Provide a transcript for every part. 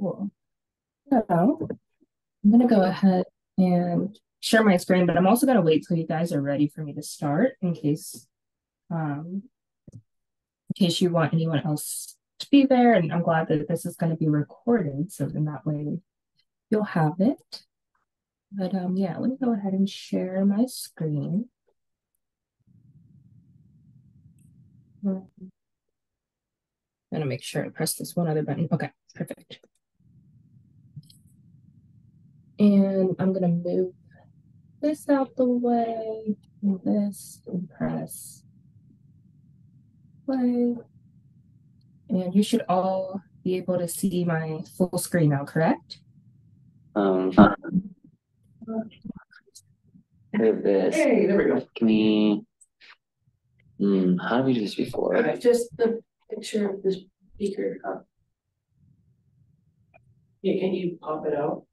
Cool. So I'm gonna go ahead and share my screen, but I'm also gonna wait till you guys are ready for me to start um in case you want anyone else to be there. And I'm glad that this is gonna be recorded, so then that way you'll have it. But yeah, let me go ahead and share my screen. I'm gonna make sure I press this one other button. Okay, perfect. And I'm gonna move this out the way, and this, and press play. And you should all be able to see my full screen now, correct? Look at this. Hey, there we go. Can we? How did we do this before? Just the picture of the speaker up. Yeah, can you pop it out?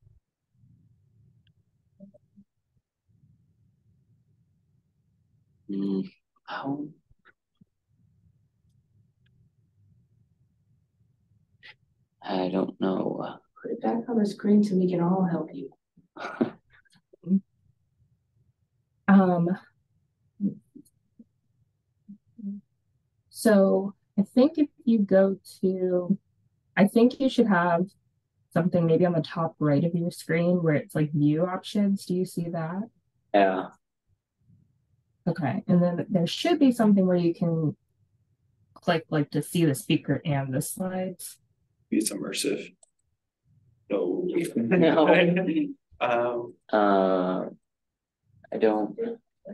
How? I don't know. Put it back on the screen so we can all help you. Um, so I think if you go to, I think you should have something maybe on the top right of your screen where it's like view options. Do you see that? Yeah. Okay. And then there should be something where you can click like to see the speaker and the slides. It's immersive. No. I don't.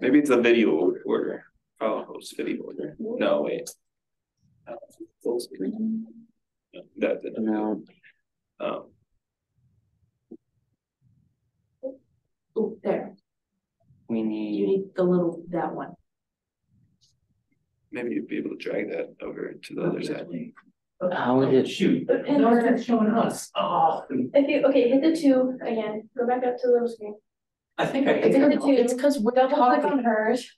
Maybe it's a video order. Oh, host video order. No, wait. Full screen. No, that didn't. No. Oh, there. We You need. need the little, that one. Maybe you'd be able to drag that over to the other side. How is it? Shoot. No, it's showing us. Oh. If you, okay, hit the 2 again, go back up to the little screen. I think I Hit can. the 2. It's because we're Double click talking. on hers.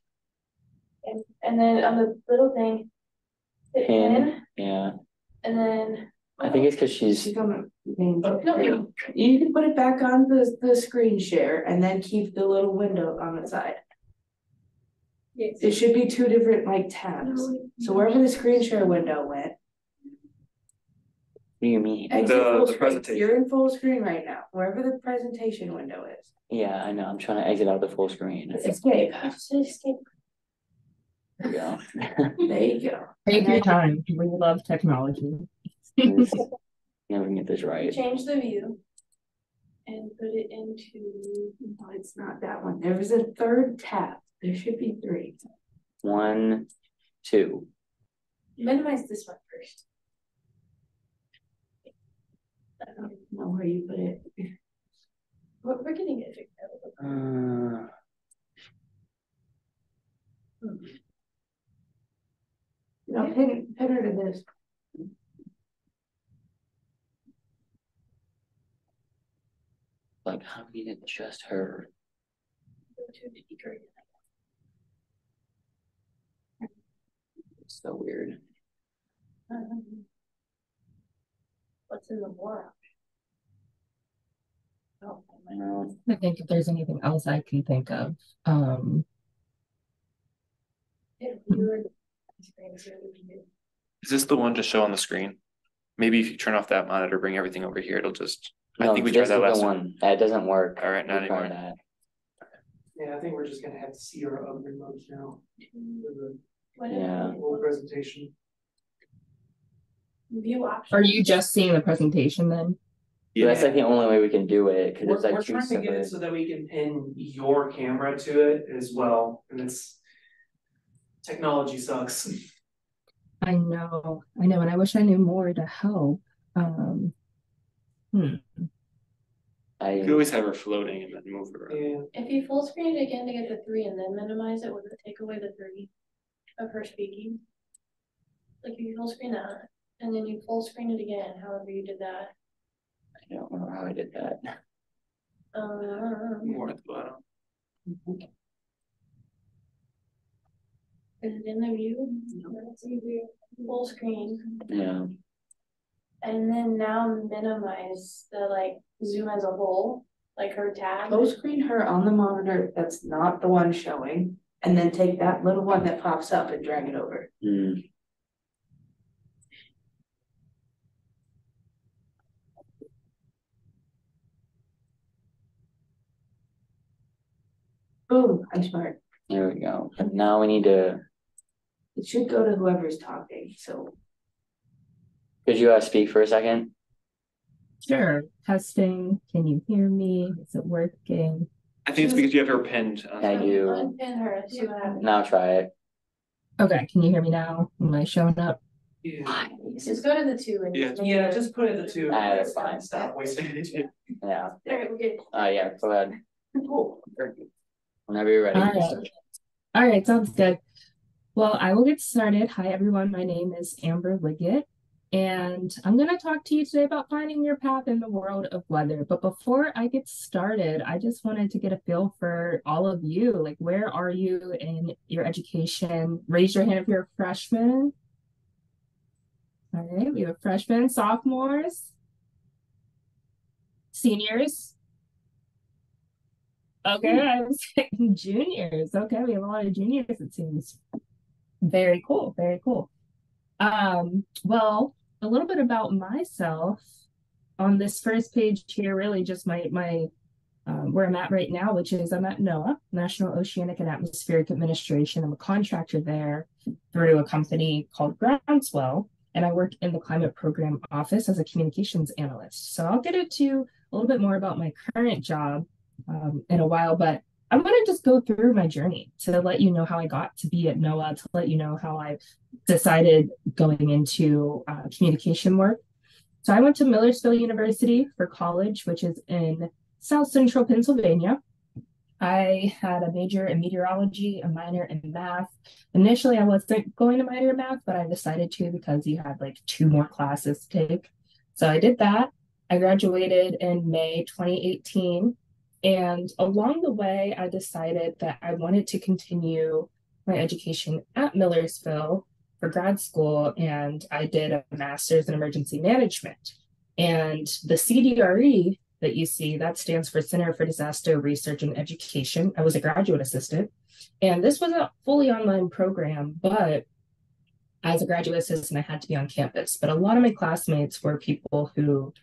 And then on the little thing, hit pin, Yeah. and then. I think it's because she's. She's gonna. You need to put it back on the screen share and then keep the little window on the side. Yes. It should be 2 different like tabs. So wherever the screen share window went. What do you mean? Exit full The screen. presentation. You're in full screen right now, wherever the presentation window is. Yeah, I know. I'm trying to exit out the full screen. Escape. Escape. There you go. There you go. Take your time. We love technology. Never get this right. Change the view. And put it into. No, it's not that one. There was a 3rd tab. There should be 3. 1, 2. Minimize this one first. I don't know where you put it. We're getting it figured out. No, pin her to this. Like, how do we get just her? Go to the speaker. It's so weird. What's in the war? Oh, I know. I think if there's anything else I can think of. Is this the one to show on the screen? Maybe if you turn off that monitor, bring everything over here, it'll just. I No, think we tried this that is last the time. one. That doesn't work. All right, not We tried anymore. that. Yeah, I think we're just gonna have to see our other modes now. For Yeah. the whole presentation. View options. Are you just seeing the presentation then? So that's like the only way we can do it because it's We're like 2 trying to get it separate. so that we can pin your camera to it as well, and it's. Technology sucks. I know, and I wish I knew more to help. You could always have her floating and then move her around. Yeah. If you full screen it again to get the 3 and then minimize it, would it take away the 3 of her speaking? Like if you full screen that and then you full screen it again, however you did that. I don't remember how I did that. More at the bottom. Is it in the view? Full screen. Yeah. and then now minimize the like zoom as a whole, like her tab. Full screen her on the monitor that's not the one showing, and then take that little one that pops up and drag it over. Hmm. Boom, I'm smart. There we go. But now we need to, It should go to whoever's talking, so. could you speak for a second? Sure. Testing. Can you hear me? Is it working? I think it's because you have her pinned. I do. Unpin her, see what happens. Now try it. Okay. Can you hear me now? Am I showing up? Yeah, Just go to the two and. Yeah. yeah, just put it the two. That's fine. Stop wasting it. Yeah. Alright, we're good. Yeah, go ahead. Cool. Whenever you're ready. All right. All right. Sounds good. Well, I will get started. Hi, everyone. My name is Amber Liggett, and I'm going to talk to you today about finding your path in the world of weather. But before I get started, I just wanted to get a feel for all of you. Like, where are you in your education? Raise your hand if you're a freshman. All right, we have freshmen, sophomores, seniors. Okay, I was saying juniors. Okay, we have a lot of juniors, it seems. Very cool, very cool. Well, a little bit about myself on this first page here, really just my where I'm at right now, which is I'm at NOAA, National Oceanic and Atmospheric Administration. I'm a contractor there through a company called Groundswell, and I work in the climate program office as a communications analyst. So I'll get into a little bit more about my current job in a while, but I'm going to just go through my journey to let you know how I got to be at NOAA, to let you know how I decided going into communication work. So I went to Millersville University for college, which is in South Central Pennsylvania. I had a major in meteorology, a minor in math. Initially, I wasn't going to minor in math, but I decided to because you had like 2 more classes to take. So I did that. I graduated in May 2018. And along the way, I decided that I wanted to continue my education at Millersville for grad school, and I did a master's in emergency management. And the CDRE that you see, that stands for Center for Disaster Research and Education. I was a graduate assistant, and this was a fully online program, but as a graduate assistant, I had to be on campus. But a lot of my classmates were people who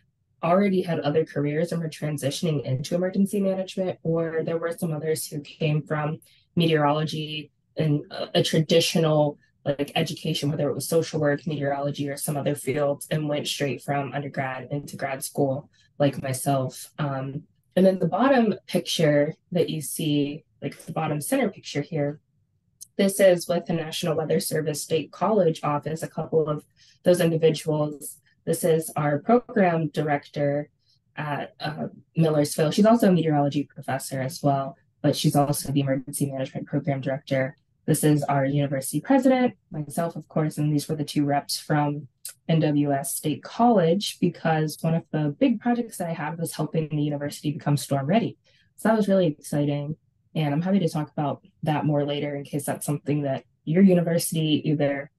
already had other careers and were transitioning into emergency management, or there were some others who came from meteorology and a traditional like education, whether it was social work, meteorology, or some other fields, and went straight from undergrad into grad school, like myself. And then the bottom picture that you see, like the bottom center picture here, this is with the National Weather Service State College office, a couple of those individuals. This is our program director at Millersville. She's also a meteorology professor as well, but she's also the emergency management program director. This is our university president, myself, of course, and these were the 2 reps from NWS State College, because one of the big projects that I had was helping the university become storm ready. So that was really exciting. And I'm happy to talk about that more later in case that's something that your university, either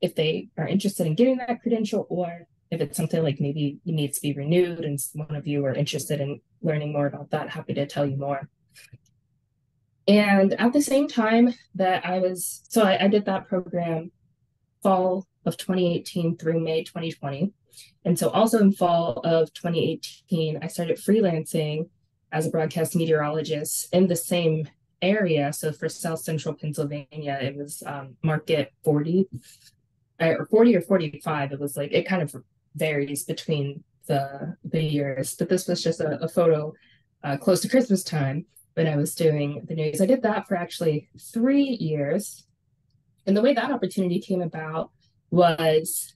if they are interested in getting that credential, or if it's something like maybe it needs to be renewed and one of you are interested in learning more about that, happy to tell you more. And at the same time that I did that program fall of 2018 through May 2020. And so also in fall of 2018, I started freelancing as a broadcast meteorologist in the same area. So for South Central Pennsylvania, it was market 40 or 40 or 45. It was like, it kind of varies between the years, but this was just a photo close to Christmas time when I was doing the news. I did that for actually 3 years. And the way that opportunity came about was,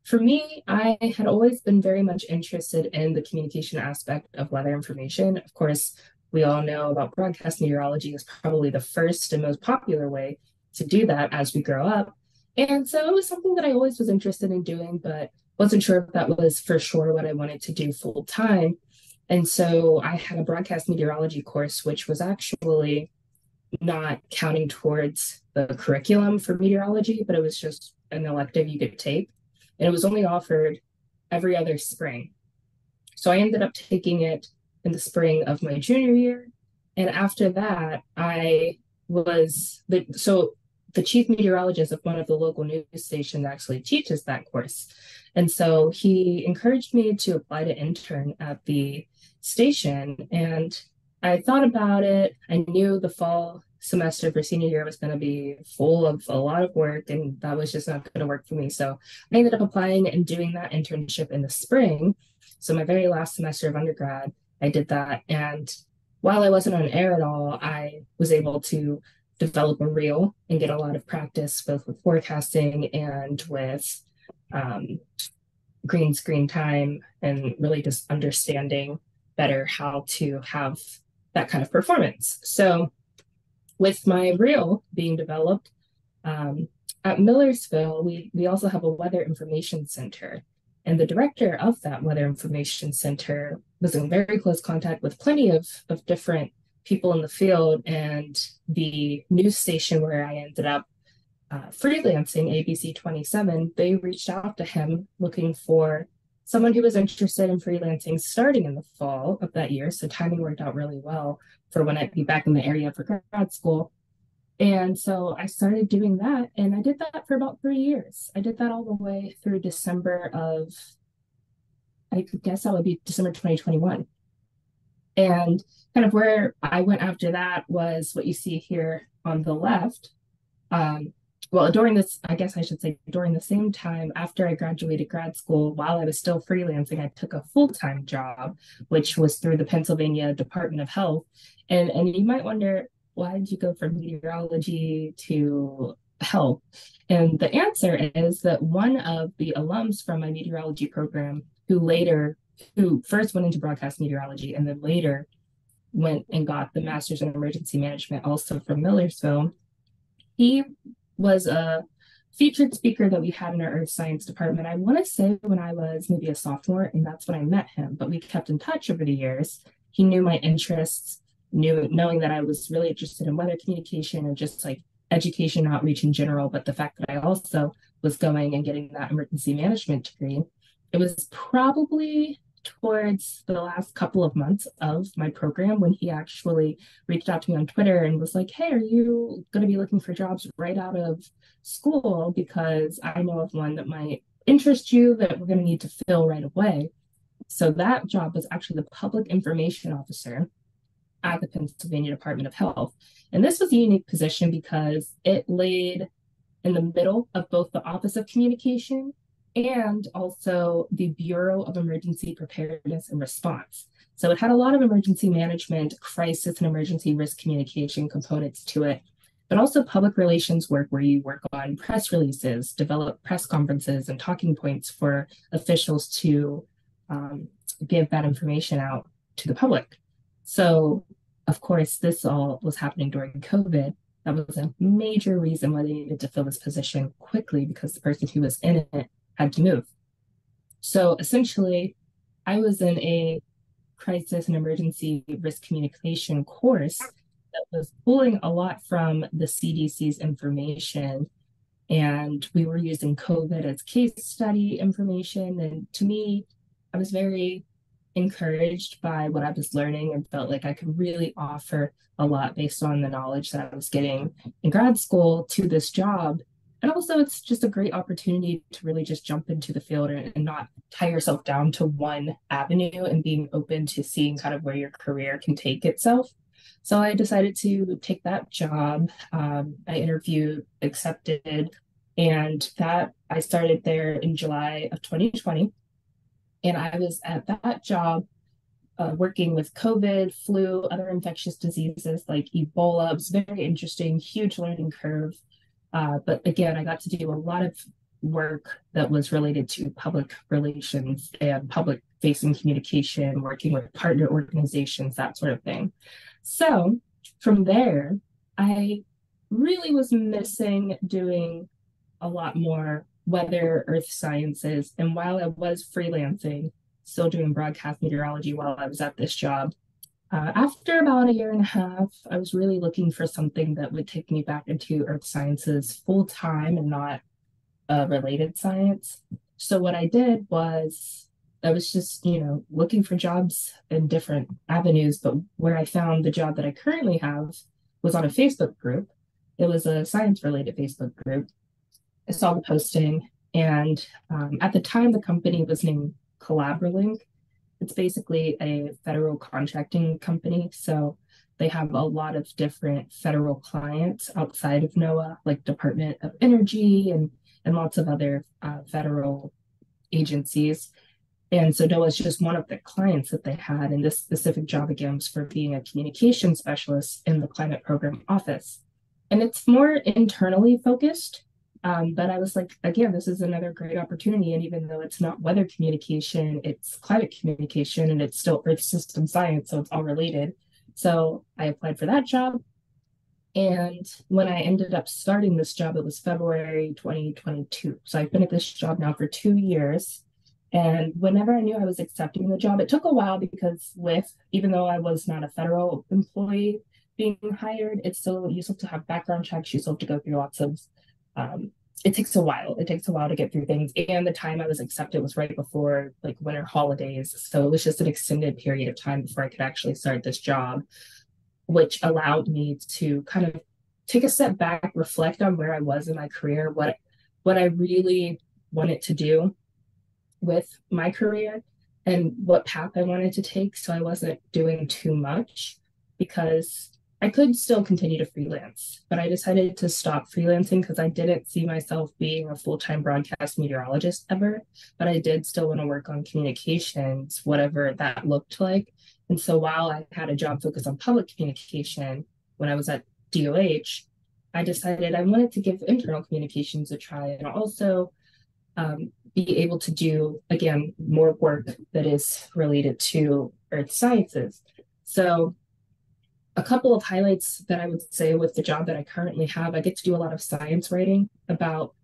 for me, I had always been very much interested in the communication aspect of weather information. Of course, we all know about broadcast meteorology is probably the first and most popular way to do that as we grow up. And so it was something that I always was interested in doing, but wasn't sure if that was for sure what I wanted to do full time. And so I had a broadcast meteorology course, which was actually not counting towards the curriculum for meteorology, but it was just an elective you could take. And it was only offered every other spring. So I ended up taking it in the spring of my junior year. And after that, I was the chief meteorologist of one of the local news stations actually teaches that course. And so he encouraged me to apply to intern at the station. And I thought about it. I knew the fall semester for senior year was going to be full of a lot of work, and that was just not going to work for me. So I ended up applying and doing that internship in the spring. So my very last semester of undergrad, I did that. And while I wasn't on air at all, I was able to develop a reel and get a lot of practice both with forecasting and with um, green screen time, and really just understanding better how to have that kind of performance. So with my reel being developed, at Millersville, we also have a weather information center. And the director of that weather information center was in very close contact with plenty of different people in the field. And the news station where I ended up freelancing, ABC 27, they reached out to him looking for someone who was interested in freelancing starting in the fall of that year. So timing worked out really well for when I'd be back in the area for grad school. And so I started doing that, and I did that for about 3 years. I did that all the way through December of, I guess that would be December 2021. And kind of where I went after that was what you see here on the left. Well, during this, I guess I should say, during the same time after I graduated grad school, while I was still freelancing, I took a full-time job, which was through the Pennsylvania Department of Health. And you might wonder, why did you go from meteorology to health? And the answer is that one of the alums from my meteorology program, who first went into broadcast meteorology and then later went and got the master's in emergency management also from Millersville, he was a featured speaker that we had in our earth science department. I want to say when I was maybe a sophomore, and that's when I met him, but we kept in touch over the years. He knew my interests, knowing that I was really interested in weather communication and just like education outreach in general, but the fact that I also was going and getting that emergency management degree. It was probably towards the last couple of months of my program when he actually reached out to me on Twitter and was like, hey, are you going to be looking for jobs right out of school? Because I know of one that might interest you that we're going to need to fill right away. So that job was actually the public information officer at the Pennsylvania Department of Health. And this was a unique position because it laid in the middle of both the Office of Communication and also the Bureau of Emergency Preparedness and Response. So it had a lot of emergency management, crisis, and emergency risk communication components to it, but also public relations work where you work on press releases, develop press conferences, and talking points for officials to give that information out to the public. So, of course, this all was happening during COVID. That was a major reason why they needed to fill this position quickly because the person who was in it had to move. So essentially, I was in a crisis and emergency risk communication course that was pulling a lot from the CDC's information. And we were using COVID as case study information. And to me, I was very encouraged by what I was learning and felt like I could really offer a lot based on the knowledge that I was getting in grad school to this job. And also, it's just a great opportunity to really just jump into the field and not tie yourself down to one avenue and being open to seeing kind of where your career can take itself. So I decided to take that job. I interviewed, accepted, and that I started there in July of 2020. And I was at that job working with COVID, flu, other infectious diseases like Ebola. It was very interesting, huge learning curve. But again, I got to do a lot of work that was related to public relations and public facing communication, working with partner organizations, that sort of thing. So from there, I really was missing doing a lot more weather, earth sciences. And while I was freelancing, still doing broadcast meteorology while I was at this job, after about a year and a half, I was really looking for something that would take me back into earth sciences full time and not related science. So what I did was I was just, looking for jobs in different avenues, but where I found the job that I currently have was on a Facebook group. It was a science related Facebook group. I saw the posting, and at the time, the company was named Collaboralink. It's basically a federal contracting company. So they have a lot of different federal clients outside of NOAA, like Department of Energy and lots of other federal agencies. And so NOAA is just one of the clients that they had. And this specific job, again, was for being a communication specialist in the climate program office. And it's more internally focused. But I was like, again, this is another great opportunity. And even though it's not weather communication, it's climate communication and it's still Earth system science. So it's all related. So I applied for that job. And when I ended up starting this job, it was February 2022. So I've been at this job now for 2 years. And whenever I knew I was accepting the job, it took a while because even though I was not a federal employee being hired, it's still, you still have to have background checks. You still have to go through lots of, it takes a while. It takes a while to get through things. And the time I was accepted was right before like winter holidays. So it was just an extended period of time before I could actually start this job, which allowed me to kind of take a step back, reflect on where I was in my career, what I really wanted to do with my career and what path I wanted to take. So I wasn't doing too much because I could still continue to freelance, but I decided to stop freelancing because I didn't see myself being a full-time broadcast meteorologist ever, but I did still want to work on communications, whatever that looked like. And so while I had a job focused on public communication when I was at DOH, I decided I wanted to give internal communications a try and also be able to do, again, more work that is related to earth sciences. So a couple of highlights that I would say with the job that I currently have, I get to do a lot of science writing about,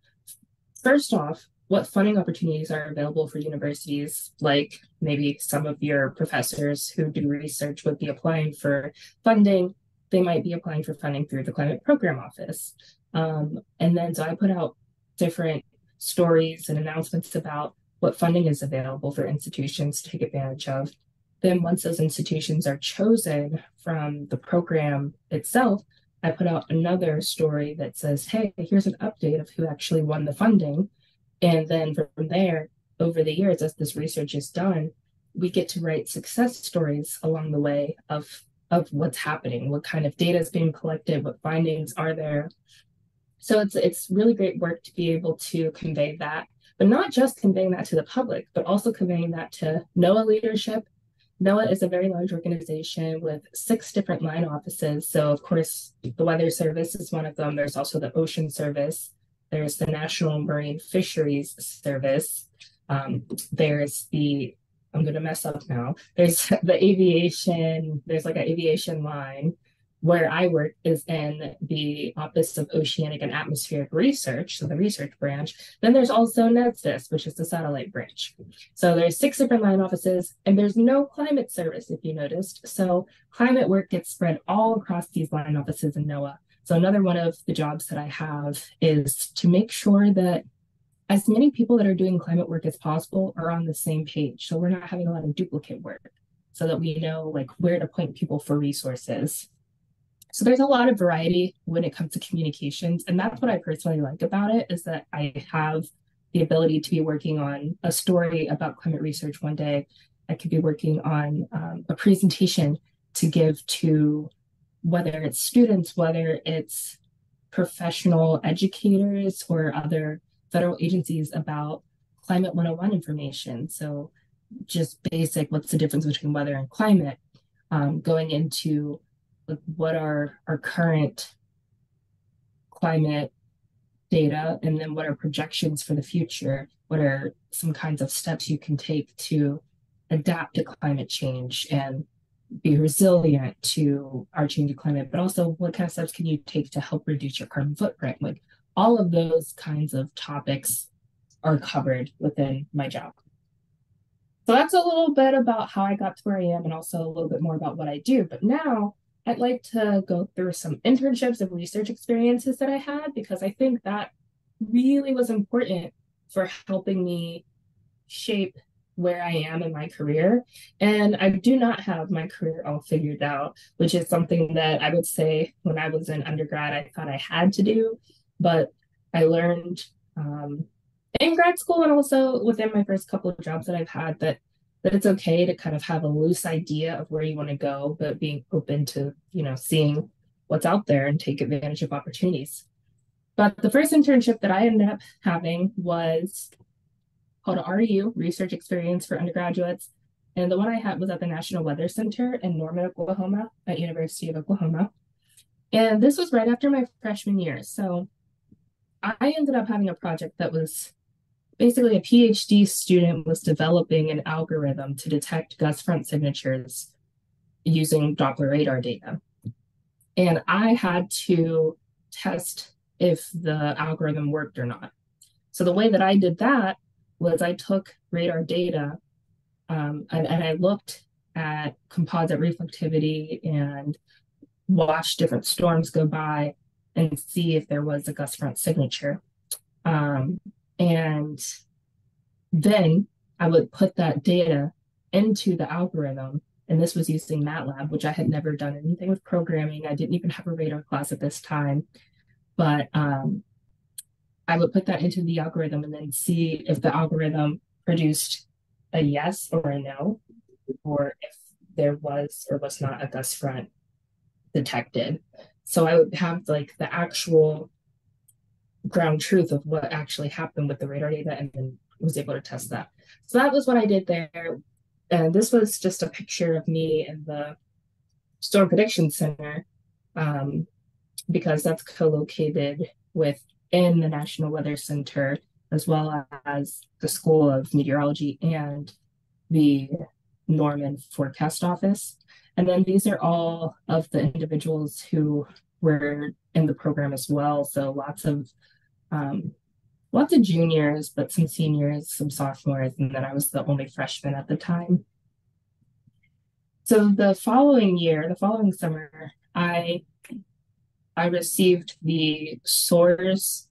first off, what funding opportunities are available for universities, like maybe some of your professors who do research would be applying for funding. They might be applying for funding through the climate program office. And then so I put out different stories and announcements about what funding is available for institutions to take advantage of. Then once those institutions are chosen from the program itself, I put out another story that says, hey, here's an update of who actually won the funding. And then from there, over the years, as this research is done, we get to write success stories along the way of what's happening, what kind of data is being collected, what findings are there. So it's really great work to be able to convey that, but not just conveying that to the public, but also conveying that to NOAA leadership. NOAA is a very large organization with 6 different line offices. So of course, the Weather Service is one of them. There's also the Ocean Service. There's the National Marine Fisheries Service. There's the, I'm going to mess up now. There's the aviation, there's like an aviation line. Where I work is in the Office of Oceanic and Atmospheric Research, so the research branch. Then there's also NEDSIS, which is the satellite branch. So there's 6 different line offices, and there's no climate service, if you noticed. So climate work gets spread all across these line offices in NOAA. So another one of the jobs that I have is to make sure that as many people that are doing climate work as possible are on the same page. So we're not having a lot of duplicate work so that we know like where to point people for resources. So there's a lot of variety when it comes to communications. And that's what I personally like about it is that I have the ability to be working on a story about climate research one day. I could be working on a presentation to give to whether it's students, whether it's professional educators or other federal agencies about climate 101 information. So just basic, what's the difference between weather and climate, going into what are our current climate data, and then what are projections for the future? What are some kinds of steps you can take to adapt to climate change and be resilient to our changing climate, but also what kind of steps can you take to help reduce your carbon footprint? Like all of those kinds of topics are covered within my job. So that's a little bit about how I got to where I am and also a little bit more about what I do. But now I'd like to go through some internships and research experiences that I had because I think that really was important for helping me shape where I am in my career. And I do not have my career all figured out, which is something that I would say when I was in undergrad, I thought I had to do, but I learned in grad school and also within my first couple of jobs that I've had that it's okay to kind of have a loose idea of where you want to go, but being open to, seeing what's out there and take advantage of opportunities. But the first internship that I ended up having was called a RU, Research Experience for Undergraduates. And the one I had was at the National Weather Center in Norman, Oklahoma, at University of Oklahoma. And this was right after my freshman year. So I ended up having a project that was basically a PhD student was developing an algorithm to detect gust front signatures using Doppler radar data. And I had to test if the algorithm worked or not. So the way that I did that was I took radar data and I looked at composite reflectivity and watched different storms go by and see if there was a gust front signature. And then I would put that data into the algorithm. And this was using MATLAB, which I had never done anything with programming. I didn't even have a radar class at this time. But I would put that into the algorithm and then see if the algorithm produced a yes or a no, or if there was or was not a gust front detected. So I would have like the actual ground truth of what actually happened with the radar data and then was able to test that. So that was what I did there. And this was just a picture of me in the Storm Prediction Center because that's co-located within the National Weather Center, as well as the School of Meteorology and the Norman Forecast Office. And then these are all of the individuals who were in the program as well. So lots of juniors, but some seniors, some sophomores, and then I was the only freshman at the time. So the following summer, I received the SOARS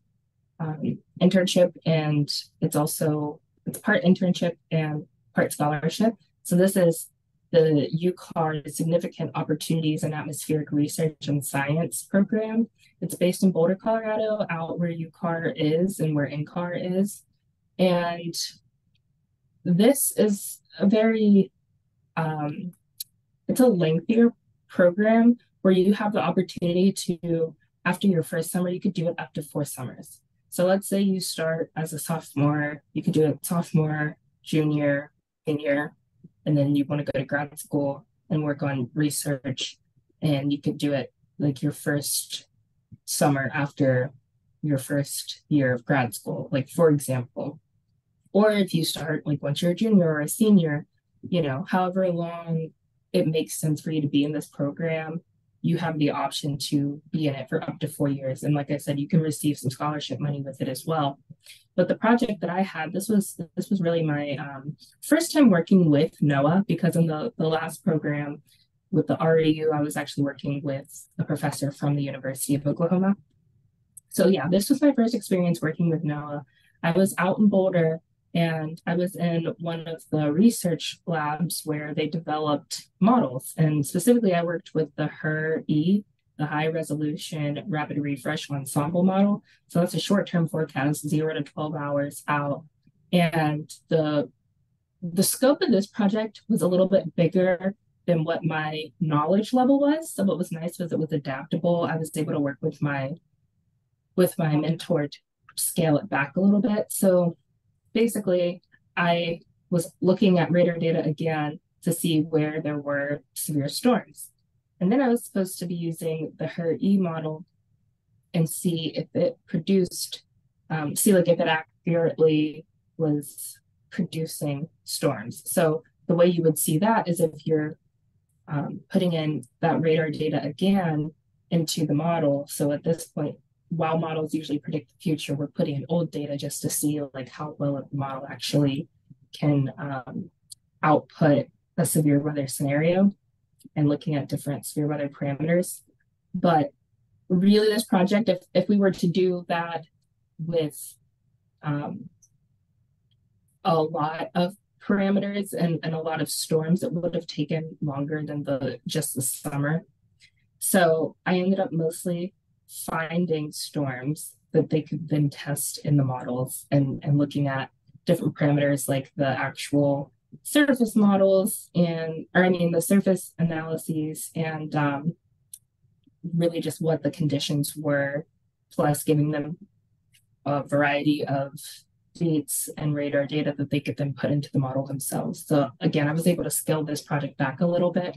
internship, and it's part internship and part scholarship. So this is the UCAR Significant Opportunities in Atmospheric Research and Science program. It's based in Boulder, Colorado, out where UCAR is and where NCAR is. And this is a very, it's a lengthier program where you have the opportunity to, after your first summer, you could do it up to 4 summers. So let's say you start as a sophomore, you could do it sophomore, junior, senior, and then you want to go to grad school and work on research, and you could do it like your first summer after your first year of grad school, like for example. Or if you start like once you're a junior or a senior, however long it makes sense for you to be in this program, you have the option to be in it for up to 4 years. And like I said, you can receive some scholarship money with it as well. But the project that I had, this was really my first time working with NOAA, because in the last program with the REU, I was actually working with a professor from the University of Oklahoma. So yeah, this was my first experience working with NOAA. I was out in Boulder, and I was in one of the research labs where they developed models. And specifically, I worked with the HRE, the High Resolution Rapid Refresh Ensemble model. So that's a short-term forecast, 0 to 12 hours out. And the scope of this project was a little bit bigger than what my knowledge level was. So what was nice was it was adaptable. I was able to work with my mentor to scale it back a little bit. So basically, I was looking at radar data again to see where there were severe storms. And then I was supposed to be using the HRE model and see if it produced, if it accurately was producing storms. So the way you would see that is if you're putting in that radar data again into the model. So at this point, while models usually predict the future, we're putting in old data just to see like how well a model actually can output a severe weather scenario and looking at different severe weather parameters. But really this project, if we were to do that with a lot of parameters and a lot of storms that would have taken longer than just the summer. So I ended up mostly finding storms that they could then test in the models and looking at different parameters like the actual surface models or I mean the surface analyses and really just what the conditions were, plus giving them a variety of dates and radar data that they could then put into the model themselves. So again, I was able to scale this project back a little bit.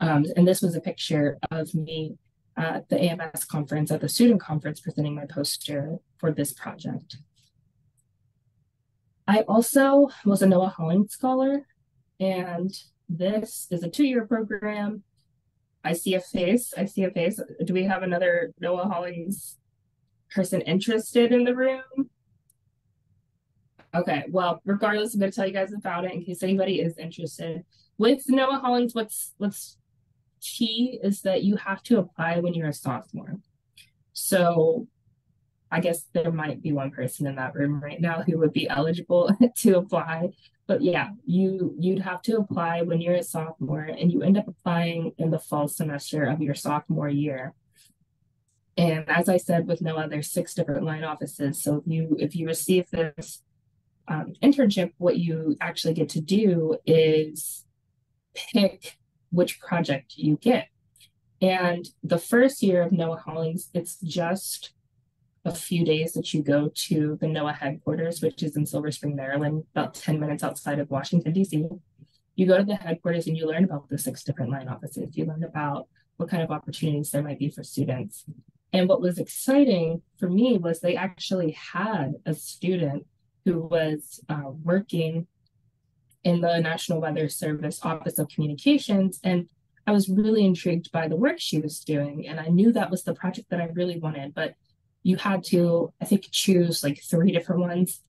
And this was a picture of me at the AMS conference, at the student conference, presenting my poster for this project. I also was a Noah Holling Scholar, and this is a 2-year program. I see a face. Do we have another Noah Hollings person interested in the room? Okay, well, regardless, I'm going to tell you guys about it in case anybody is interested. With Noah Hollings, what's key is that you have to apply when you're a sophomore. So I guess there might be one person in that room right now who would be eligible to apply. But yeah, you'd have to apply when you're a sophomore, and you end up applying in the fall semester of your sophomore year. And as I said with Noah, there's 6 different line offices. So if you receive this internship, what you actually get to do is pick which project you get. And the first year of Noah Hollings, it's just a few days that you go to the NOAA headquarters, which is in Silver Spring, Maryland, about 10 minutes outside of Washington, D.C. You go to the headquarters and you learn about the 6 different line offices. You learn about what kind of opportunities there might be for students. And what was exciting for me was they actually had a student who was working in the National Weather Service Office of Communications. And I was really intrigued by the work she was doing. And I knew that was the project that I really wanted, but you had to, I think, choose like 3 different ones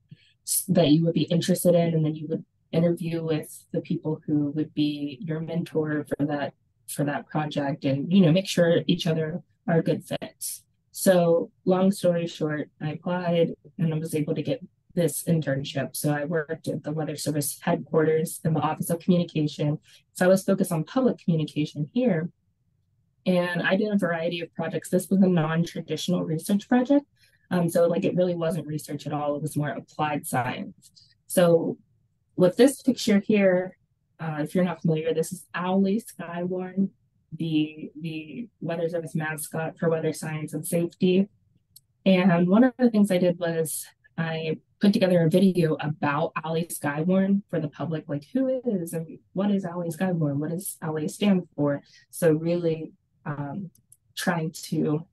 that you would be interested in, and then you would interview with the people who would be your mentor for that project, and make sure each other are good fits. So long story short, I applied and I was able to get this internship. So I worked at the Weather Service headquarters in the Office of Communication. So I was focused on public communication here. And I did a variety of projects. This was a non-traditional research project. So like it really wasn't research at all. It was more applied science. So with this picture here, if you're not familiar, this is Owly Skywarn, the Weather Service mascot for weather science and safety. And one of the things I did was I put together a video about Owly Skywarn for the public, like who is and what is Owly Skywarn? What does Owly stand for? So really trying to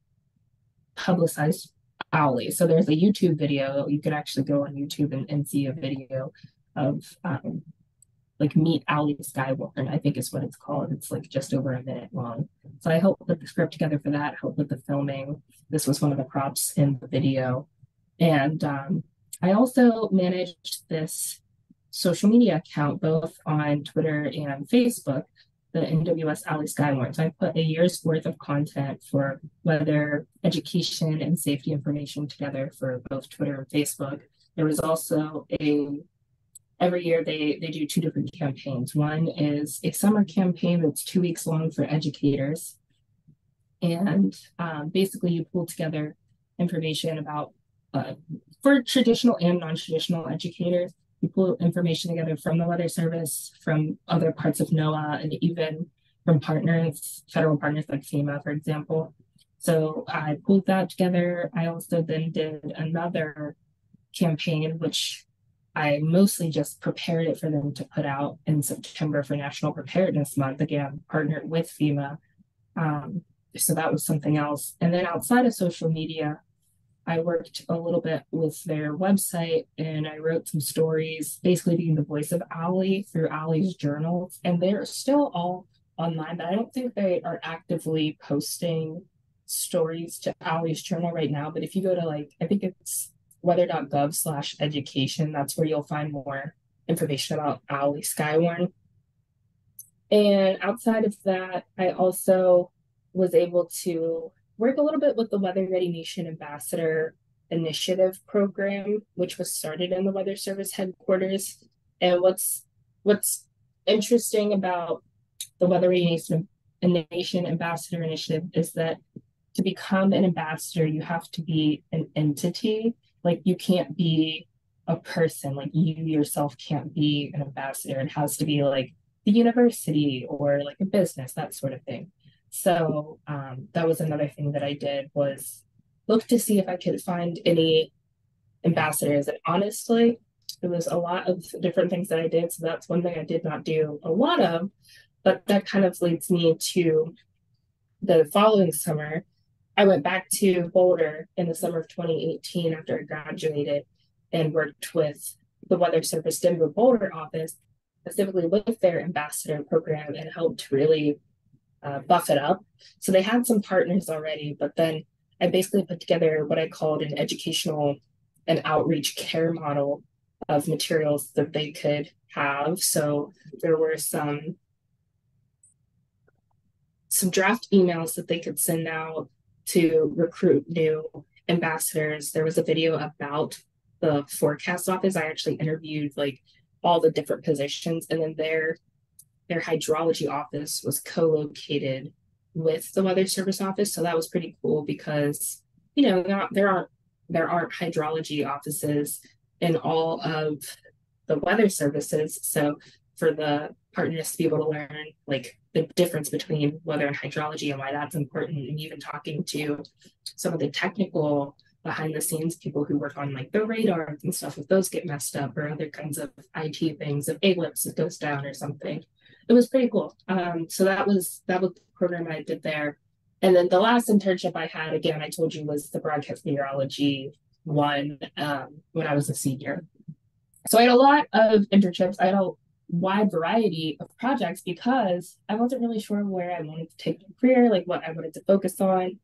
publicize Owly. So there's a YouTube video. You could actually go on YouTube and see a video of like Meet Owly Skywarn, I think is what it's called. It's like just over a minute long. So I helped put the script together for that, helped with the filming. This was one of the props in the video. And I also managed this social media account, both on Twitter and Facebook, the NWS Owly Skywarn. So I put a year's worth of content for weather education and safety information together for both Twitter and Facebook. There was also every year they do 2 different campaigns. One is a summer campaign that's 2 weeks long for educators. And basically you pull together information about for traditional and non-traditional educators. You pull information together from the Weather Service, from other parts of NOAA, and even from partners, federal partners like FEMA, for example. So I pulled that together. I also then did another campaign, which I mostly just prepared it for them to put out in September for National Preparedness Month, again, partnered with FEMA. So that was something else. And then outside of social media, I worked a little bit with their website and I wrote some stories, basically being the voice of Owly through Owly's journals. And they're still all online, but I don't think they are actively posting stories to Owly's journal right now. But if you go to I think it's weather.gov/education, that's where you'll find more information about Owly Skywarn. And outside of that, I also was able to work a little bit with the Weather Ready Nation ambassador initiative program, which was started in the Weather Service headquarters. And what's interesting about the Weather Nation Ambassador Initiative is that to become an ambassador, you have to be an entity. Like you can't be a person, like you yourself can't be an ambassador. It has to be like the university or like a business, that sort of thing. So that was another thing that I did was look to see if I could find any ambassadors. And honestly, there was a lot of different things that I did. So that's one thing I did not do a lot of, but that kind of leads me to the following summer. I went back to Boulder in the summer of 2018 after I graduated and worked with the Weather Service Denver Boulder office, specifically with their ambassador program, and helped really buff it up. So they had some partners already, but then I basically put together what I called an educational and outreach care model of materials that they could have. So there were some draft emails that they could send out to recruit new ambassadors. There was a video about the forecast office. I actually interviewed like all the different positions, and then their hydrology office was co-located with the Weather Service office. So that was pretty cool because there aren't hydrology offices in all of the weather services. So for the partners to be able to learn like the difference between weather and hydrology and why that's important, and even talking to some of the technical behind the scenes people who work on like the radar and stuff, if those get messed up, or other kinds of IT things, if eclipse goes down or something. It was pretty cool. So that was the program I did there. And then the last internship I had, again, I told you, was the broadcast meteorology one when I was a senior. So I had a lot of internships. I had a wide variety of projects because I wasn't really sure where I wanted to take my career, like what I wanted to focus on.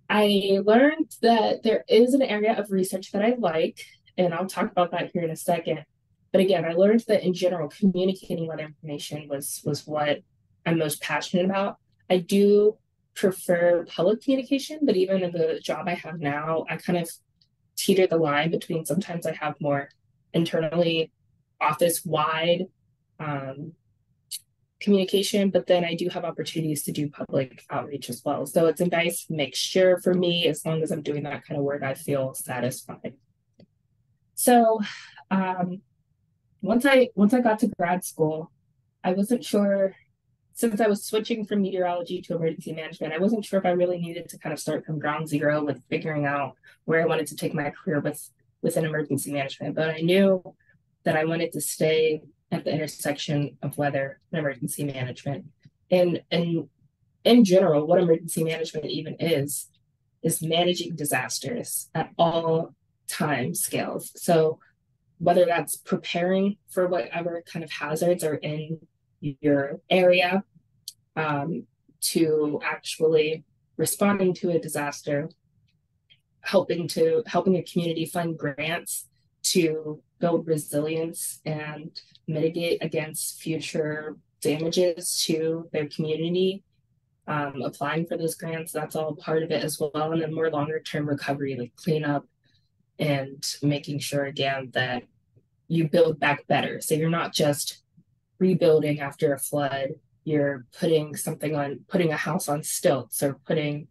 I learned that there is an area of research that I like, and I'll talk about that here in a second. But again, I learned that in general, communicating weather information was what I'm most passionate about. I do prefer public communication, but even in the job I have now, I kind of teeter the line between sometimes I have more internally office wide communication, but then I do have opportunities to do public outreach as well. So it's a nice mixture for me. As long as I'm doing that kind of work, I feel satisfied. So once I got to grad school, I wasn't sure, since I was switching from meteorology to emergency management, I wasn't sure if I really needed to kind of start from ground zero with figuring out where I wanted to take my career within emergency management. But I knew that I wanted to stay at the intersection of weather and emergency management. And in general, what emergency management even is managing disasters at all time scales. So whether that's preparing for whatever kind of hazards are in your area, to actually responding to a disaster, helping a community fund grants to build resilience and mitigate against future damages to their community, applying for those grants, that's all part of it as well. And then more longer term recovery, like cleanup and making sure again that you build back better. So you're not just rebuilding after a flood, you're putting a house on stilts, or putting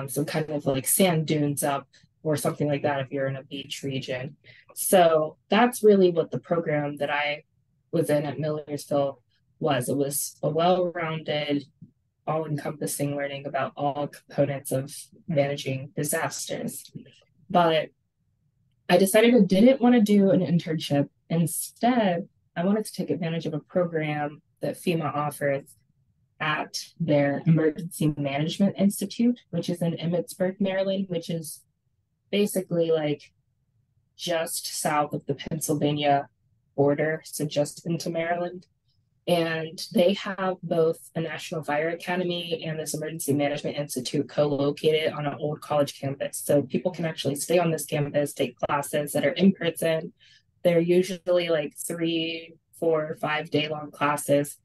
some kind of like sand dunes up or something like that if you're in a beach region. So that's really what the program that I was in at Millersville was. It was a well-rounded, all-encompassing learning about all components of managing disasters. But I decided I didn't want to do an internship. Instead, I wanted to take advantage of a program that FEMA offers at their Emergency Management Institute, which is in Emmitsburg, Maryland, which is basically like just south of the Pennsylvania border, so just into Maryland. And they have both a National Fire Academy and this Emergency Management Institute co-located on an old college campus. So people can actually stay on this campus, take classes that are in person. They're usually like 3, 4, 5 day long classes.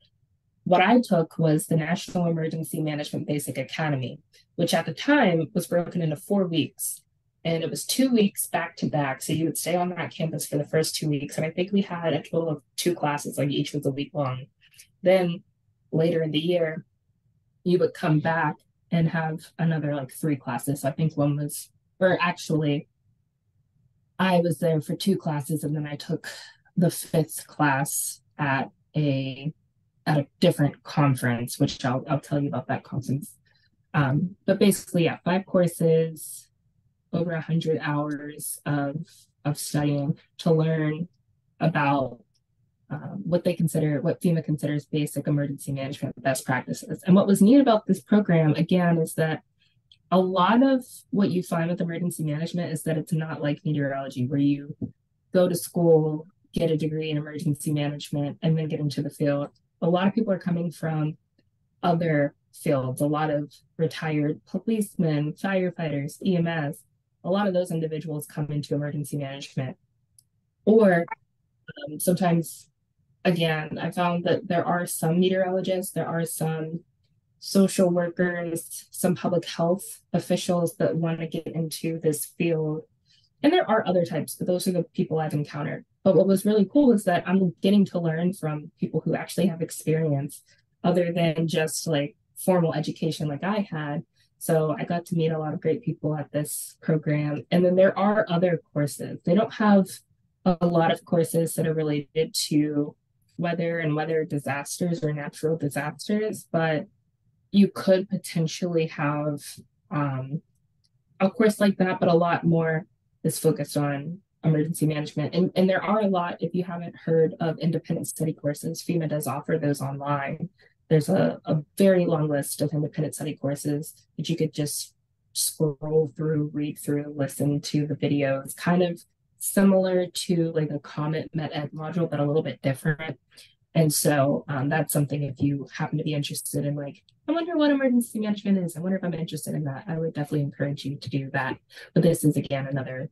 What I took was the National Emergency Management Basic Academy, which at the time was broken into 4 weeks. and it was 2 weeks back to back. So you would stay on that campus for the first 2 weeks. And I think we had a total of 2 classes, like each was a week long. Then later in the year, you would come back and have another like 3 classes. So I think one was, or actually, I was there for 2 classes, and then I took the 5th class at a different conference, which I'll tell you about that conference. But basically, yeah, 5 courses, over 100 hours of studying to learn about what FEMA considers basic emergency management best practices. And what was neat about this program, again, is that a lot of what you find with emergency management is that it's not like meteorology, where you go to school, get a degree in emergency management, and then get into the field. A lot of people are coming from other fields, a lot of retired policemen, firefighters, EMS. A lot of those individuals come into emergency management. Or sometimes, again, I found that there are some meteorologists, there are some social workers, some public health officials that want to get into this field. And there are other types, but those are the people I've encountered. But what was really cool is that I'm getting to learn from people who actually have experience other than just like formal education like I had. So I got to meet a lot of great people at this program. And then there are other courses. They don't have a lot of courses that are related to weather and weather disasters or natural disasters, but you could potentially have a course like that, but a lot more is focused on emergency management. And there are a lot, if you haven't heard of independent study courses, FEMA does offer those online. There's a very long list of independent study courses that you could just scroll through, read through, listen to the videos, kind of similar to like a Comet Med Ed module, but a little bit different. And so that's something, if you happen to be interested in, like, I wonder what emergency management is, I wonder if I'm interested in that, I would definitely encourage you to do that. But this is, again, another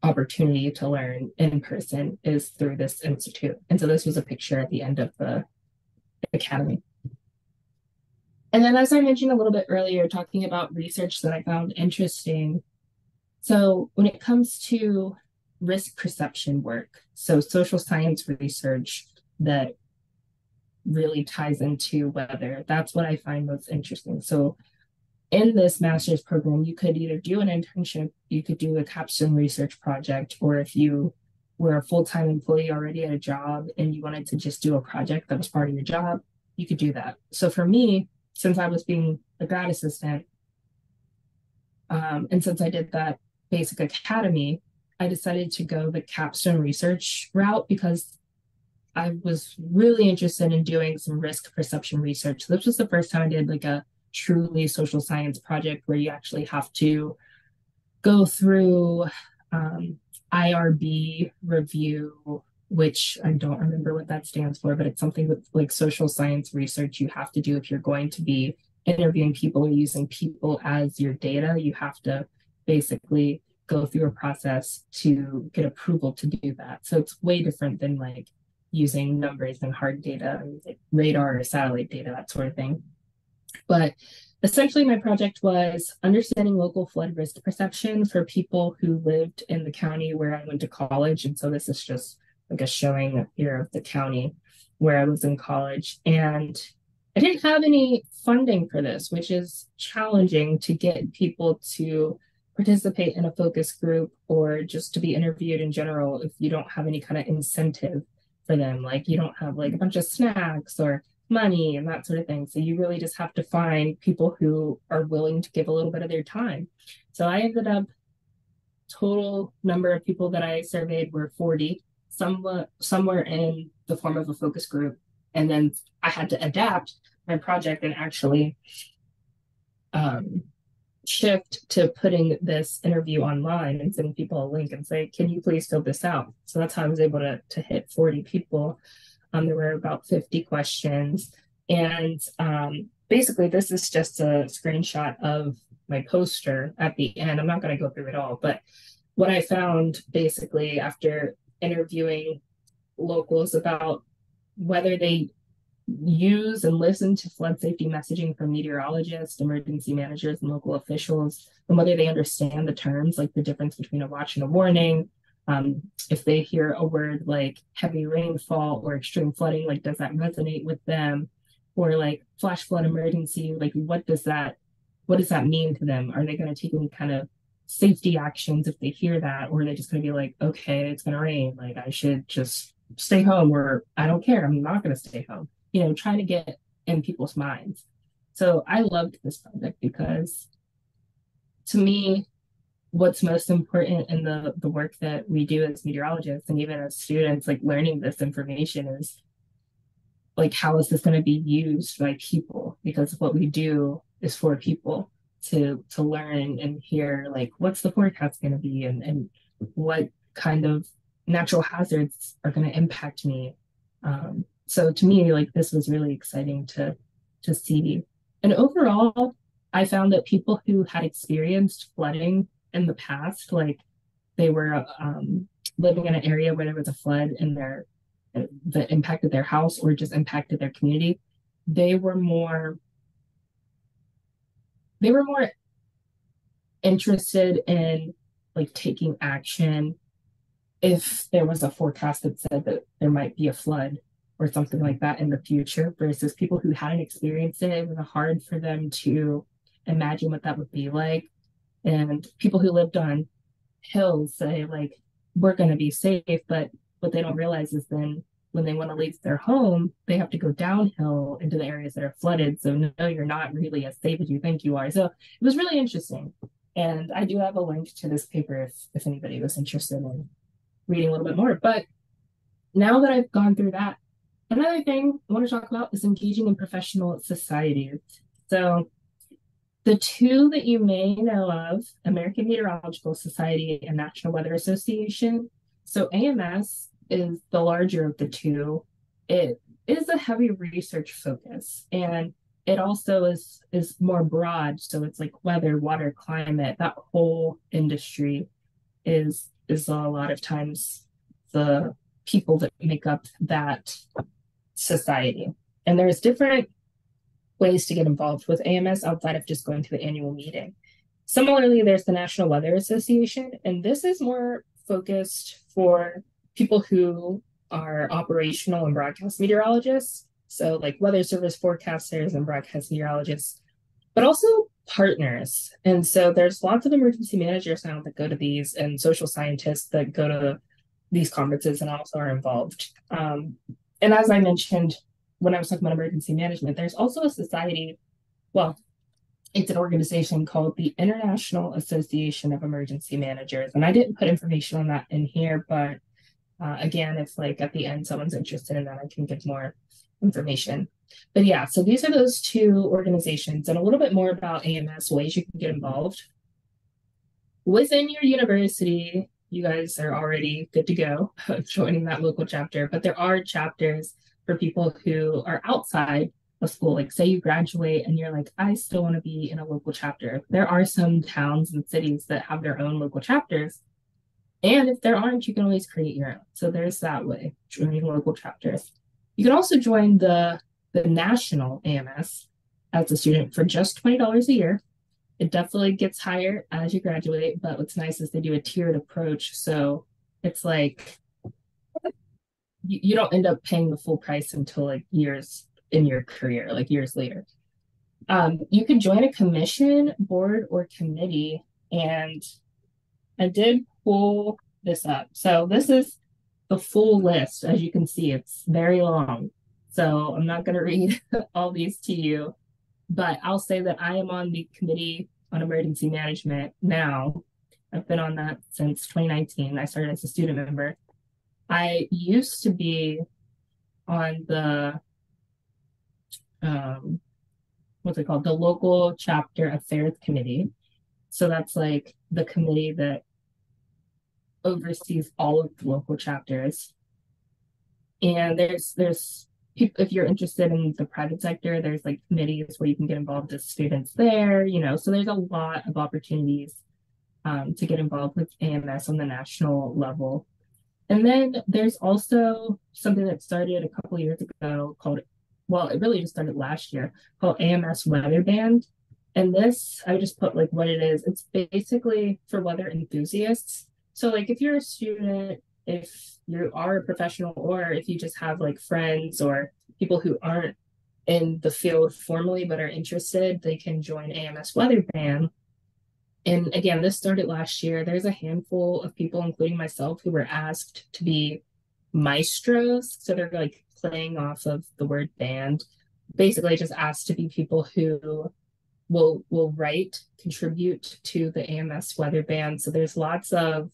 opportunity to learn in person is through this institute. And so this was a picture at the end of the academy. And then, as I mentioned a little bit earlier, talking about research that I found interesting. So when it comes to risk perception work, so social science research that really ties into weather, that's what I find most interesting. So in this master's program, you could either do an internship, you could do a capstone research project, or if you were a full-time employee already at a job and you wanted to just do a project that was part of your job, you could do that. So for me, since I was being a grad assistant, and since I did that basic academy, I decided to go the capstone research route because I was really interested in doing some risk perception research. This was the first time I did like a truly social science project where you actually have to go through IRB review, which I don't remember what that stands for, but it's something with like social science research you have to do if you're going to be interviewing people or using people as your data. You have to basically go through a process to get approval to do that. So it's way different than like using numbers and hard data, like radar or satellite data, that sort of thing. But essentially, my project was understanding local flood risk perception for people who lived in the county where I went to college. And so this is just like a showing here of the county where I was in college. And I didn't have any funding for this, which is challenging to get people to participate in a focus group or just to be interviewed in general if you don't have any kind of incentive for them. Like you don't have like a bunch of snacks or money and that sort of thing. So you really just have to find people who are willing to give a little bit of their time. So I ended up, total number of people that I surveyed were 40, somewhere in the form of a focus group. And then I had to adapt my project and actually shift to putting this interview online and sending people a link and say, can you please fill this out? So that's how I was able to hit 40 people. There were about 50 questions. And basically, this is just a screenshot of my poster at the end. I'm not going to go through it all, but what I found basically after interviewing locals about whether they use and listen to flood safety messaging from meteorologists, emergency managers, and local officials, and whether they understand the terms, like the difference between a watch and a warning. If they hear a word like heavy rainfall or extreme flooding, like does that resonate with them? Or like flash flood emergency, like what does that mean to them? Are they going to take any kind of safety actions if they hear that, or are they just going to be like, okay, it's going to rain, like I should just stay home, or I don't care, I'm not going to stay home, trying to get in people's minds. So I loved this project because to me, what's most important in the work that we do as meteorologists and even as students, like learning this information is like, how is this going to be used by people? Because what we do is for people to learn and hear, like, what's the forecast going to be, and what kind of natural hazards are going to impact me. So to me, like, this was really exciting to see. And overall, I found that people who had experienced flooding in the past, like they were living in an area where there was a flood in their that impacted their house or just impacted their community, they were more interested in like taking action if there was a forecast that said that there might be a flood or something like that in the future, versus people who hadn't experienced it. It was hard for them to imagine what that would be like. And people who lived on hills say, like, we're going to be safe, but what they don't realize is then when they want to leave their home, they have to go downhill into the areas that are flooded. So no, you're not really as safe as you think you are. So it was really interesting. And I do have a link to this paper if anybody was interested in reading a little bit more. But now that I've gone through that, another thing I want to talk about is engaging in professional societies. So the two that you may know of, American Meteorological Society and National Weather Association. So AMS is the larger of the two. It is a heavy research focus, and it also is more broad. So it's like weather, water, climate, that whole industry is a lot of times the people that make up that society. And there's different ways to get involved with AMS outside of just going to the annual meeting. Similarly, there's the National Weather Association, and this is more focused for people who are operational and broadcast meteorologists. So like weather service forecasters and broadcast meteorologists, but also partners. And so there's lots of emergency managers now that go to these, and social scientists that go to these conferences and also are involved. And as I mentioned, when I was talking about emergency management, there's also a society, well, it's an organization called the International Association of Emergency Managers. And I didn't put information on that in here, but again, if like at the end someone's interested in that, I can give more information. But yeah, so these are those two organizations, and a little bit more about AMS, ways you can get involved. Within your university, you guys are already good to go joining that local chapter, but there are chapters for people who are outside of school. Like say you graduate and you're like, I still want to be in a local chapter. There are some towns and cities that have their own local chapters. And if there aren't, you can always create your own. So there's that way, joining local chapters. You can also join the national AMS as a student for just $20 a year. It definitely gets higher as you graduate, but what's nice is they do a tiered approach. So it's like you don't end up paying the full price until like years in your career, like years later. You can join a commission, board, or committee. And I did pull this up. So this is the full list. As you can see, it's very long. So I'm not going to read all these to you, but I'll say that I am on the Committee on Emergency Management now. I've been on that since 2019. I started as a student member. I used to be on the, what's it called? The Local Chapter Affairs Committee. So that's like the committee that oversees all of the local chapters. And there's if you're interested in the private sector, there's like committees where you can get involved as students there, so there's a lot of opportunities to get involved with AMS on the national level. And then there's also something that started a couple years ago called well, it really just started last year, called AMS Weather Band. And this, I just put like what it is. It's basically for weather enthusiasts. So like if you're a student, if you are a professional, or if you just have like friends or people who aren't in the field formally but are interested, they can join AMS Weather Band. And again, this started last year. There's a handful of people, including myself, who were asked to be maestros. So they're like playing off of the word band. Basically, just asked to be people who will write, contribute to the AMS weather band. So there's lots of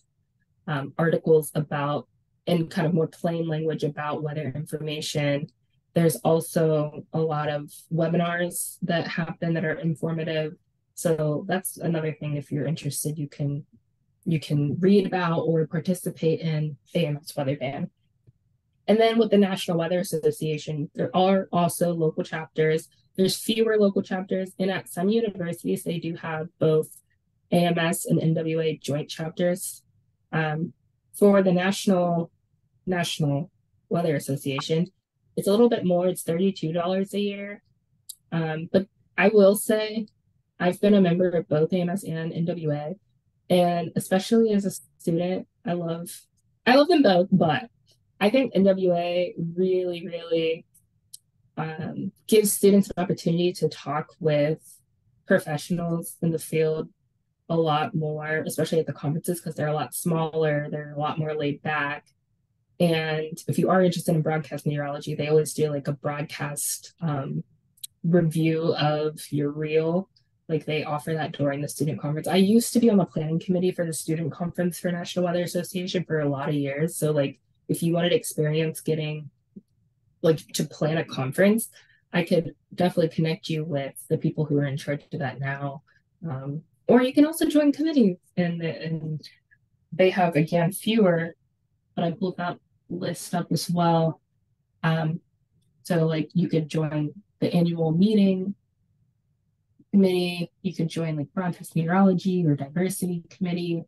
articles about, in kind of more plain language, about weather information. There's also a lot of webinars that happen that are informative. So that's another thing. If you're interested, you can read about or participate in AMS weather band. And then with the National Weather Association, there are also local chapters. There's fewer local chapters, and at some universities, they do have both AMS and NWA joint chapters. For the National Weather Association, it's a little bit more. It's $32 a year. But I will say, I've been a member of both AMS and NWA, and especially as a student, I love them both, but I think NWA really, really gives students an opportunity to talk with professionals in the field a lot more, especially at the conferences, because they're a lot smaller, they're a lot more laid back. And if you are interested in broadcast meteorology, they always do like a broadcast review of your reel. Like they offer that during the student conference. I used to be on the planning committee for the student conference for National Weather Association for a lot of years. So like if you wanted experience getting like to plan a conference, I could definitely connect you with the people who are in charge of that now. Or you can also join committees, and they have again fewer, but I pulled that list up as well. So like you could join the annual meeting committee, you could join like broadcast meteorology or diversity committee.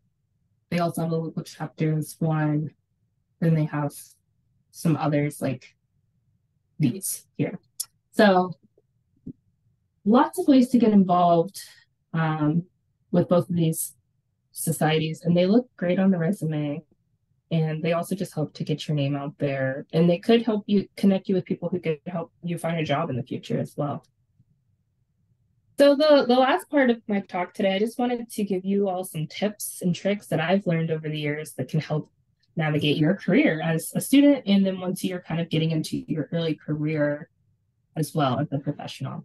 They also have a local chapters one, then they have some others like these here. So lots of ways to get involved with both of these societies, and they look great on the resume. And they also just help to get your name out there, and they could help you connect you with people who could help you find a job in the future as well. So the last part of my talk today, I just wanted to give you all some tips and tricks that I've learned over the years that can help navigate your career as a student, and then once you're kind of getting into your early career as well as a professional.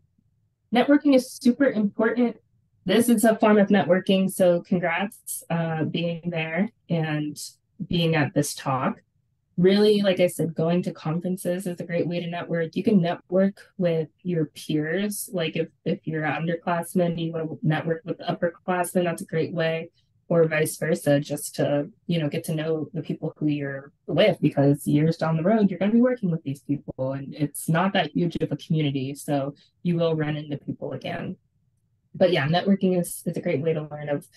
Networking is super important. This is a form of networking, so congrats being there and being at this talk. Really, like I said, going to conferences is a great way to network. You can network with your peers. Like if you're an underclassman, you want to network with the upperclassmen, that's a great way, or vice versa, just to, get to know the people who you're with, because years down the road, you're going to be working with these people, and it's not that huge of a community, so you will run into people again. But yeah, networking is a great way to learn of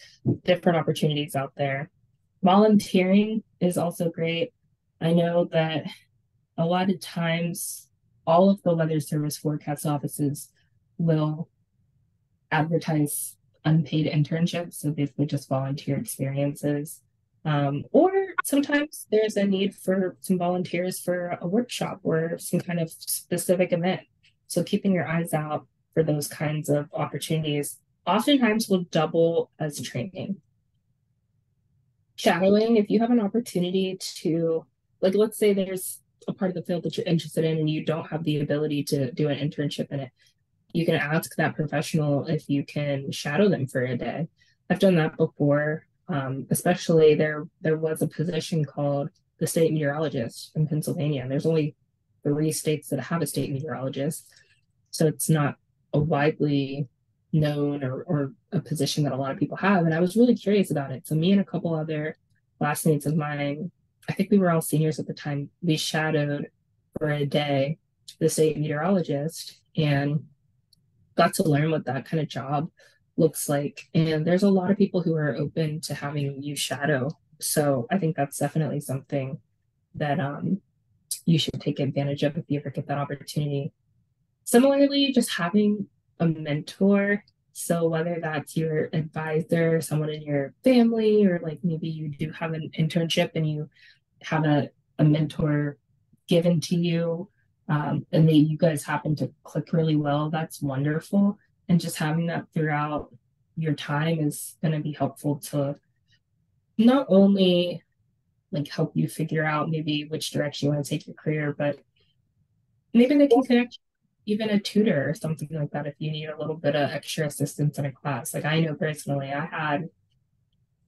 different opportunities out there. Volunteering is also great. I know that a lot of times all of the Weather Service forecast offices will advertise unpaid internships, so basically just volunteer experiences. Or sometimes there's a need for some volunteers for a workshop or some kind of specific event. So keeping your eyes out for those kinds of opportunities oftentimes will double as training. Shadowing, if you have an opportunity to, like, let's say there's a part of the field that you're interested in and you don't have the ability to do an internship in it, you can ask that professional if you can shadow them for a day. I've done that before. Especially there was a position called the state meteorologist in Pennsylvania. There's only 3 states that have a state meteorologist, so it's not a widely known or a position that a lot of people have. And I was really curious about it. So me and a couple other classmates of mine, I think we were all seniors at the time, we shadowed for a day the state meteorologist and got to learn what that kind of job looks like. And there's a lot of people who are open to having you shadow. So I think that's definitely something that you should take advantage of if you ever get that opportunity. Similarly, just having a mentor. So whether that's your advisor, someone in your family, or like maybe you do have an internship and you have a mentor given to you, and you guys happen to click really well, that's wonderful. And just having that throughout your time is going to be helpful to not only like help you figure out maybe which direction you want to take your career, but maybe they can connect even a tutor or something like that if you need a little bit of extra assistance in a class. Like I know personally, I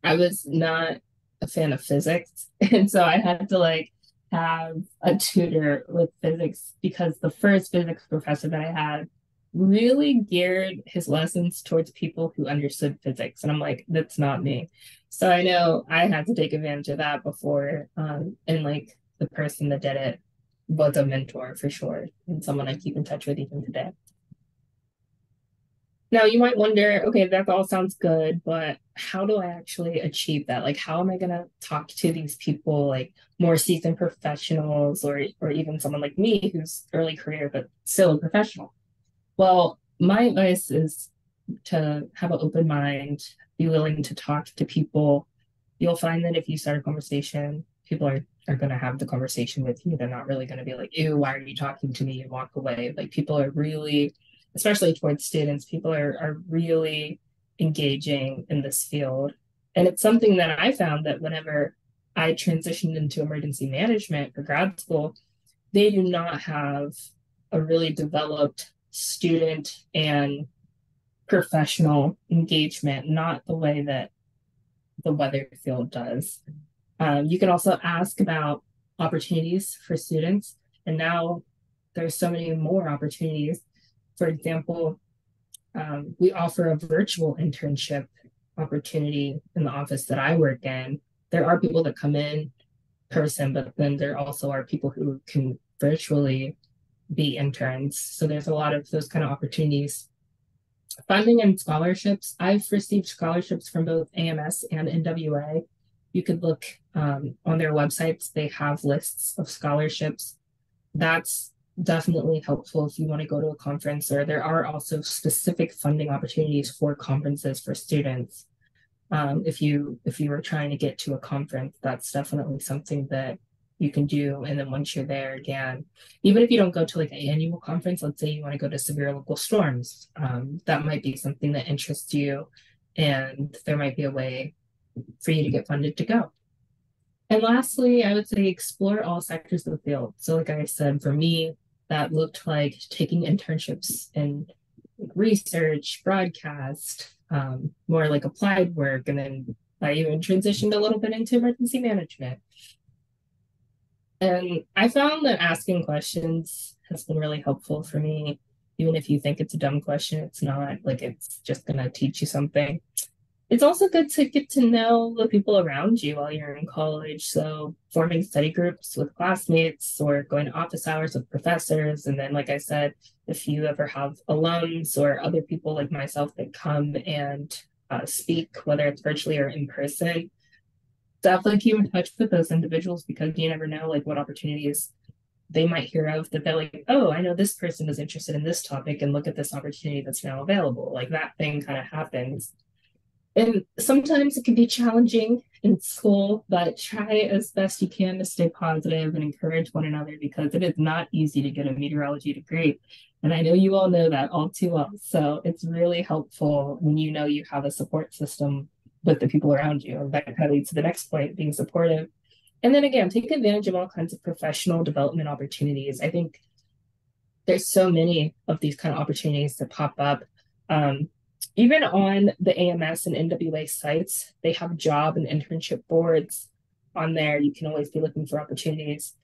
was not a fan of physics, and so I had to like have a tutor with physics because the first physics professor that I had really geared his lessons towards people who understood physics, and I'm like, that's not me. So I know I had to take advantage of that before, and like the person that did it was a mentor for sure, and someone I keep in touch with even today. Now you might wonder, okay, that all sounds good, but how do I actually achieve that? Like, how am I gonna talk to these people, like more seasoned professionals, or even someone like me who's early career but still a professional? Well, my advice is to have an open mind, be willing to talk to people. You'll find that if you start a conversation, people are going to have the conversation with you. They're not really going to be like, ew, why are you talking to me, and walk away. Like people are really, especially towards students, people are really engaging in this field. And it's something that I found that whenever I transitioned into emergency management for grad school, they do not have a really developed student and professional engagement, not the way that the weather field does. You can also ask about opportunities for students, and now there's so many more opportunities. For example, we offer a virtual internship opportunity in the office that I work in. There are people that come in person, but then there also are people who can virtually be interns. So there's a lot of those kind of opportunities. Funding and scholarships. I've received scholarships from both AMS and NWA. You could look on their websites, they have lists of scholarships. That's definitely helpful if you want to go to a conference, or there are also specific funding opportunities for conferences for students. If you were trying to get to a conference, that's definitely something that you can do. And then once you're there again, even if you don't go to like an annual conference, let's say you want to go to severe local storms, that might be something that interests you, and there might be a way for you to get funded to go. And lastly, I would say explore all sectors of the field. So like I said, for me, that looked like taking internships in research, broadcast, more like applied work, and then I even transitioned a little bit into emergency management. And I found that asking questions has been really helpful for me. Even if you think it's a dumb question, it's not. Like it's just going to teach you something. It's also good to get to know the people around you while you're in college. So forming study groups with classmates or going to office hours with professors. And then, like I said, if you ever have alums or other people like myself that come and speak, whether it's virtually or in person, definitely keep in touch with those individuals because you never know like what opportunities they might hear of that they're like, oh, I know this person is interested in this topic and look at this opportunity that's now available. Like that thing kind of happens. And sometimes it can be challenging in school, but try as best you can to stay positive and encourage one another because it is not easy to get a meteorology degree. And I know you all know that all too well. So it's really helpful when you know you have a support system with the people around you. And that kind of leads to the next point, being supportive. And then again, take advantage of all kinds of professional development opportunities. I think there's so many of these kind of opportunities that pop up. Even on the AMS and NWA sites, they have job and internship boards on there. You can always be looking for opportunities.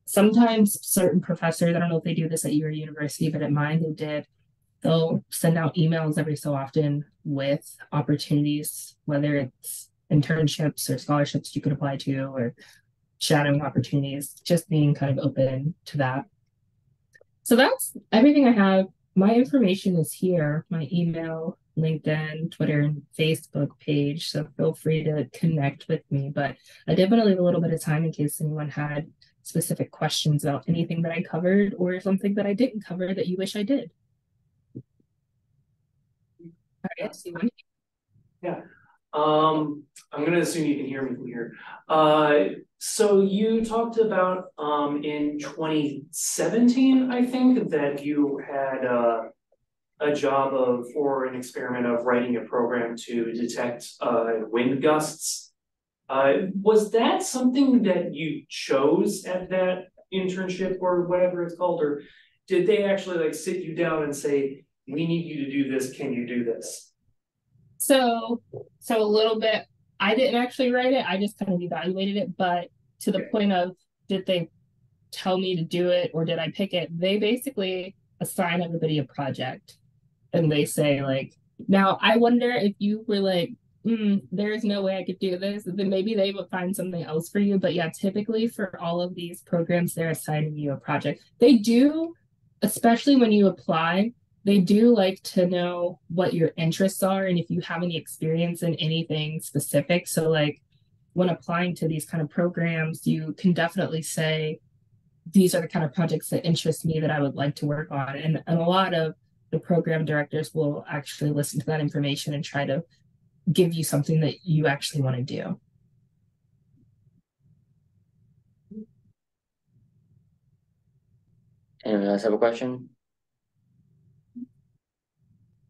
Sometimes certain professors, I don't know if they do this at your university, but at mine they did. They'll send out emails every so often with opportunities, whether it's internships or scholarships you could apply to, or shadowing opportunities, just being kind of open to that. So that's everything I have. My information is here, my email, LinkedIn, Twitter, and Facebook page. So feel free to connect with me. But I did want to leave a little bit of time in case anyone had specific questions about anything that I covered or something that I didn't cover that you wish I did. All right, so you want I'm gonna assume you can hear me from here. So you talked about, in 2017, I think, that you had, a job of, or an experiment of writing a program to detect, wind gusts. Was that something that you chose at that internship or whatever it's called, or did they actually like sit you down and say, we need you to do this, can you do this? So a little bit, I didn't actually write it, I just kind of evaluated it, but to the Okay. point of did they tell me to do it or did I pick it? They basically assign everybody a project and they say like, now I wonder if you were like, there is no way I could do this, then maybe they would find something else for you. But yeah, typically for all of these programs, they're assigning you a project. They do, especially when you apply, they do like to know what your interests are and if you have any experience in anything specific. So like when applying to these kind of programs, you can definitely say, these are the kind of projects that interest me that I would like to work on. And a lot of the program directors will actually listen to that information and try to give you something that you actually want to do. Anyone else have a question?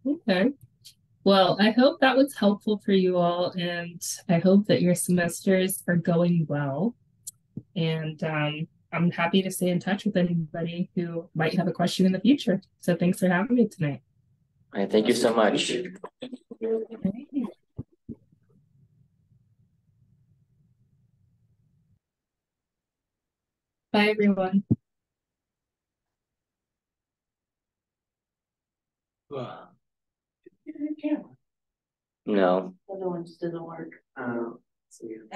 Okay. Well, I hope that was helpful for you all, and I hope that your semesters are going well. And I'm happy to stay in touch with anybody who might have a question in the future. So thanks for having me tonight. All right, thank you so much. Bye, everyone. Yeah. No. The other one just doesn't work. So yeah.